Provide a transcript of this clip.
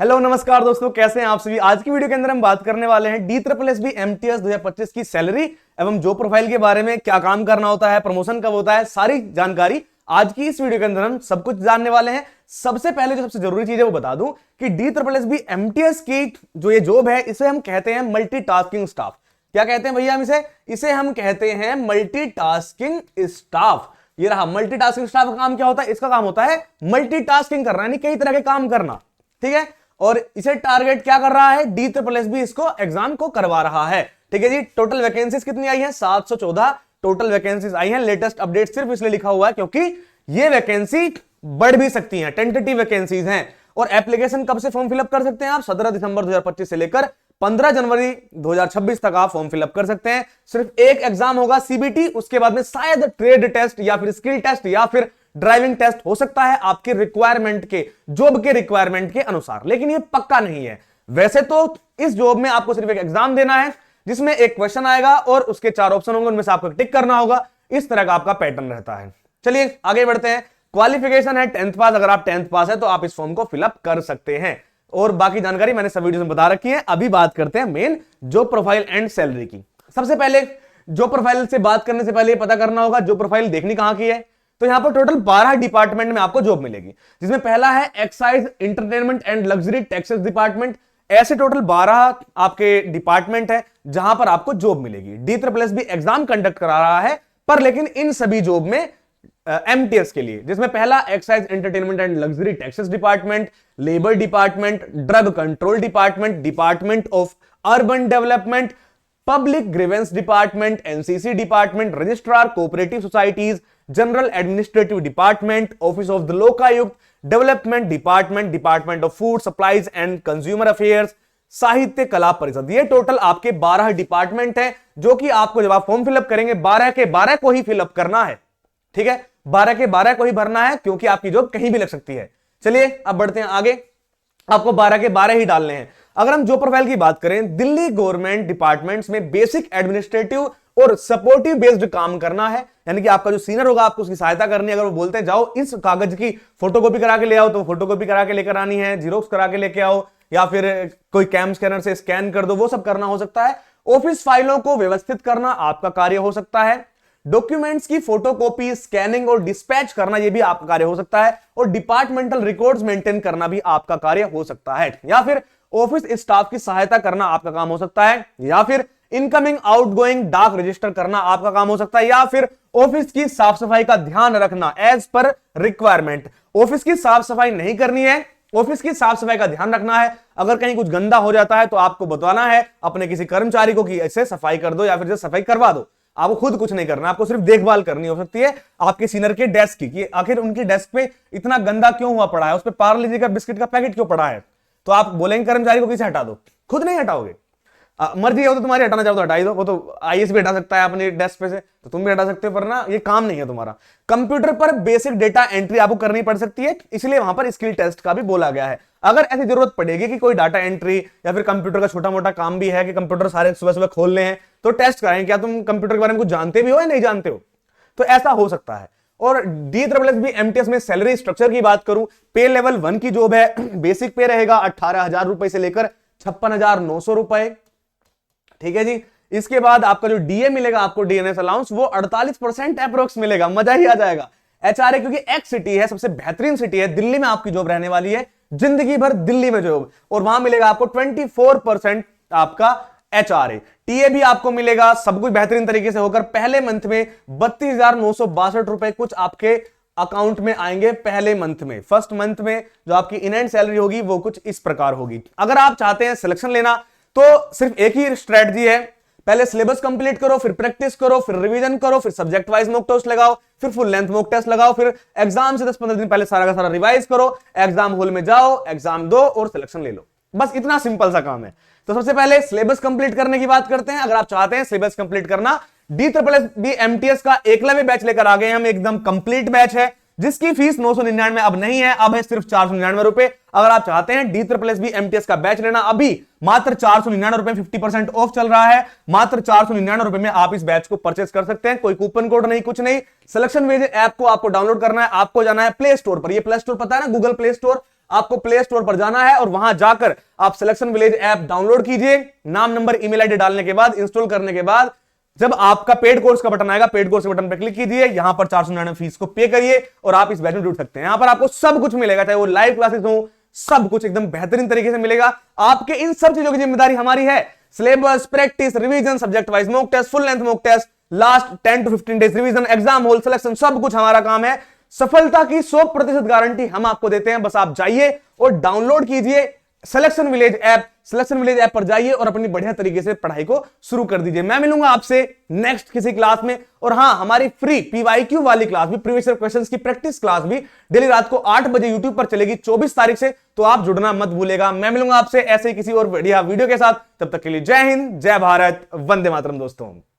Hello नमस्कार दोस्तों, कैसे हैं आप सभी। आज की वीडियो के अंदर हम बात करने वाले हैं DSSB MTS 2025 की सैलरी एवं जॉब प्रोफाइल के बारे में। क्या काम करना होता है, प्रमोशन कब होता है, सारी जानकारी आज की इस वीडियो के अंदर हम सब कुछ जानने वाले हैं। सबसे पहले जो सबसे जरूरी चीज है वो बता दूं कि DSSB MTS की जो ये जॉब है इसे हम कहते हैं मल्टीटास्किंग स्टाफ। क्या कहते हैं भैया हम इसे हम कहते हैं मल्टीटास्किंग स्टाफ। ये रहा मल्टीटास्किंग स्टाफ का काम क्या होता है। इसका काम होता है मल्टीटास्किंग करना, यानी कई तरह के काम करना। ठीक है, और इसे टारगेट क्या कर रहा है, DSSB इसको एग्जाम को करवा रहा है। ठीक है जी। टोटल वैकेंसीज कितनी आई हैं, 714 टोटल वैकेंसीज आई हैं। लेटेस्ट अपडेट सिर्फ इसलिए लिखा हुआ है क्योंकि ये वैकेंसी बढ़ भी सकती हैं, टेंटेटिव वैकेंसीज हैं। और एप्लीकेशन कब से फॉर्म फिलअप कर सकते हैं आप, 17 दिसंबर 2025 से लेकर 15 जनवरी 2026 तक आप फॉर्म फिलअप कर सकते हैं। सिर्फ एक एग्जाम होगा CBT, उसके बाद में शायद ट्रेड टेस्ट या फिर स्किल टेस्ट या फिर ड्राइविंग टेस्ट हो सकता है आपके रिक्वायरमेंट के, जॉब के रिक्वायरमेंट के अनुसार, लेकिन ये पक्का नहीं है। वैसे तो इस जॉब में आपको सिर्फ एक एग्जाम देना है जिसमें एक क्वेश्चन आएगा और उसके 4 ऑप्शन होंगे, उनमें से आपको टिक करना होगा। इस तरह का आपका पैटर्न रहता है। चलिए आगे बढ़ते हैं। क्वालिफिकेशन है 10th पास। अगर आप 10th पास है तो आप इस फॉर्म को फिलअप कर सकते हैं और बाकी जानकारी मैंने सब वीडियो में बता रखी है। अभी बात करते हैं main job profile and salary की। सबसे पहले जॉब प्रोफाइल से बात करने से पहले पता करना होगा जॉब प्रोफाइल देखनी कहां की है। तो यहां पर टोटल 12 डिपार्टमेंट में आपको जॉब मिलेगी, जिसमें पहला है excise, entertainment and luxury taxes department. ऐसे टोटल 12 आपके डिपार्टमेंट है जहां पर आपको जॉब मिलेगी। DSSB एग्जाम कंडक्ट करा रहा है, पर लेकिन इन सभी जॉब में MTS के लिए, जिसमें पहला excise, entertainment and luxury taxes department, labour department, drug control department, department of urban development, public grievance department, NCC department, registrar cooperative societies, general administrative department, office of the Lokayukta, development department, department of food supplies and consumer affairs, साहित्य कला परिषद। ये total आपके 12 department हैं जो कि आपको जब आप फॉर्म फिलअप करेंगे 12 के 12 को ही फिलअप करना है। ठीक है, 12 के 12 को ही भरना है क्योंकि आपकी जॉब कहीं भी लग सकती है। चलिए अब बढ़ते हैं आगे। आपको 12 के 12 ही डालने हैं। अगर हम जॉब प्रोफाइल की बात करें, दिल्ली गवर्नमेंट डिपार्टमेंट्स में बेसिक एडमिनिस्ट्रेटिव और सपोर्टिव बेस्ड काम करना है, यानी कि आपका जो सीनियर होगा आपको उसकी सहायता करनी है। अगर वो बोलते हैं जाओ इस कागज की फोटोकॉपी करा के ले आओ, तो फोटोकॉपी करा के लेकर आनी है, जीरोक्स करा के लेके आओ, या फिर कोई कैम स्कैनर से स्कैन कर दो, वो सब करना हो सकता है। ऑफिस फाइलों को व्यवस्थित करना आपका कार्य हो सकता है। डॉक्यूमेंट्स की फोटोकॉपी, स्कैनिंग और डिस्पैच करना यह भी आपका कार्य हो सकता है। और डिपार्टमेंटल रिकॉर्ड्स मेंटेन करना भी आपका कार्य हो सकता है। या फिर ऑफिस स्टाफ की सहायता करना आपका काम हो सकता है। या फिर इनकमिंग आउटगोइंग डाक रजिस्टर करना आपका काम हो सकता है। या फिर ऑफिस की साफ सफाई का ध्यान रखना एज पर रिक्वायरमेंट। ऑफिस की साफ सफाई नहीं करनी है, ऑफिस की साफ सफाई का ध्यान रखना है। अगर कहीं कुछ गंदा हो जाता है तो आपको बताना है अपने किसी कर्मचारी को कि ऐसे सफाई कर दो या फिर सफाई करवा दो। आपको खुद कुछ नहीं करना, आपको सिर्फ देखभाल करनी हो सकती है आपके सीनियर के डेस्क की, कि आखिर उनकी डेस्क पे इतना गंदा क्यों हुआ पड़ा है, उस पर पार्ले जी का बिस्किट का पैकेट क्यों पड़ा है। तो आप बोलेंगे कर्मचारी को किसे हटा दो, खुद नहीं हटाओगे। मर्जी हो तो तुम्हारी, हटाना चाहो तो हटाई दो। वो तो IAS भी हटा सकता है अपने डेस्क पे से, तो तुम भी हटा सकते हो, पर ना ये काम नहीं है तुम्हारा। कंप्यूटर पर बेसिक डेटा एंट्री आपको करनी पड़ सकती है, इसलिए वहां पर स्किल टेस्ट का भी बोला गया है। अगर ऐसी जरूरत पड़ेगी कि कोई डाटा एंट्री या फिर कंप्यूटर का छोटा मोटा काम भी है कि कंप्यूटर सारे सुबह सुबह खोलने हैं, तो टेस्ट कराएंगे क्या तुम कंप्यूटर के बारे में कुछ जानते भी हो या नहीं जानते हो, तो ऐसा हो सकता है। और DSSB MTS में सैलरी स्ट्रक्चर की बात करूं, पे लेवल 1 की जॉब है। बेसिक पे रहेगा 18,000 रुपए से लेकर 56,900 रुपए। ठीक है जी। इसके बाद आपका जो DA मिलेगा आपको, DNS अलाउंस, वो 48% अप्रोक्स मिलेगा। मजा ही आ जाएगा। HRA क्योंकि एक सिटी है, सबसे बेहतरीन सिटी है, दिल्ली में आपकी जॉब रहने वाली है, जिंदगी भर दिल्ली में जॉब, और वहां मिलेगा आपको 24% आपका HRA। TA भी आपको मिलेगा, सब कुछ बेहतरीन तरीके से होकर पहले मंथ में 32,962 रुपए कुछ आपके अकाउंट में आएंगे। पहले मंथ में, फर्स्ट मंथ में जो आपकी इन एंड सैलरी होगी वो कुछ इस प्रकार होगी। अगर आप चाहते हैं सिलेक्शन लेना तो सिर्फ एक ही स्ट्रेटजी है, पहले सिलेबस कंप्लीट करो, फिर प्रैक्टिस करो, फिर रिवीजन करो, फिर सब्जेक्ट वाइज मॉक टेस्ट लगाओ, फिर फुल लेंथ मॉक टेस्ट लगाओ, फिर एग्जाम से 10-15 दिन पहले सारा का सारा रिवाइज करो, एग्जाम हॉल में जाओ, एग्जाम दो और सिलेक्शन ले लो। बस इतना सिंपल सा काम है। तो सबसे पहले सिलेबस कंप्लीट करने की बात करते हैं। अगर आप चाहते हैं सिलेबस कंप्लीट करना, DSSB MTS का एकलव्य बैच लेकर आ गए हम, एकदम कंप्लीट बैच है जिसकी फीस 999 अब नहीं है, अब है सिर्फ 499 रुपए। अगर आप चाहते हैं DSSB MTS का बैच लेना, अभी मात्र 499 रुपए 50% ऑफ चल रहा है। मात्र 499 रुपए में आप इस बैच को परचेस कर सकते हैं। कोई कूपन कोड नहीं, कुछ नहीं। सिलेक्शन वेज ऐप को आपको डाउनलोड करना है, आपको जाना है प्ले स्टोर पर। ये प्ले स्टोर पता है ना, गूगल प्ले स्टोर। आपको प्ले स्टोर पर जाना है और वहां जाकर आप सिलेक्शन विलेज ऐप डाउनलोड कीजिए। नाम, नंबर, ईमेल आईडी डालने के बाद, इंस्टॉल करने के बाद जब आपका पेड कोर्स का बटन आएगा, पेड कोर्स के बटन पर क्लिक कीजिए, यहां पर 499 फीस को पे करिए और आप इस बैच में जुड़ सकते हैं। यहां पर आपको सब कुछ मिलेगा, चाहे वो लाइव क्लासेस हो, सब कुछ एकदम बेहतरीन तरीके से मिलेगा। आपके इन सब चीजों की जिम्मेदारी हमारी है। Syllabus, practice, revision, subject wise mock test, full length mock test, last 10 to 15 days revision, exam hall selection, सब कुछ हमारा काम है। सफलता की 100% गारंटी हम आपको देते हैं। बस आप जाइए और डाउनलोड कीजिए selection village app. Selection village app पर जाइए और अपनी बढ़िया तरीके से पढ़ाई को शुरू कर दीजिए। मैं मिलूंगा आपसे नेक्स्ट किसी क्लास में। और हां, हमारी फ्री PYQ वाली क्लास भी, प्रीवियस ईयर क्वेश्चंस की प्रैक्टिस क्लास भी डेली रात को 8 बजे यूट्यूब पर चलेगी 24 तारीख से, तो आप जुड़ना मत भूलेगा। मैं मिलूंगा आपसे ऐसे ही किसी और बढ़िया वीडियो के साथ। तब तक के लिए जय हिंद, जय भारत, वंदे मातरम दोस्तों।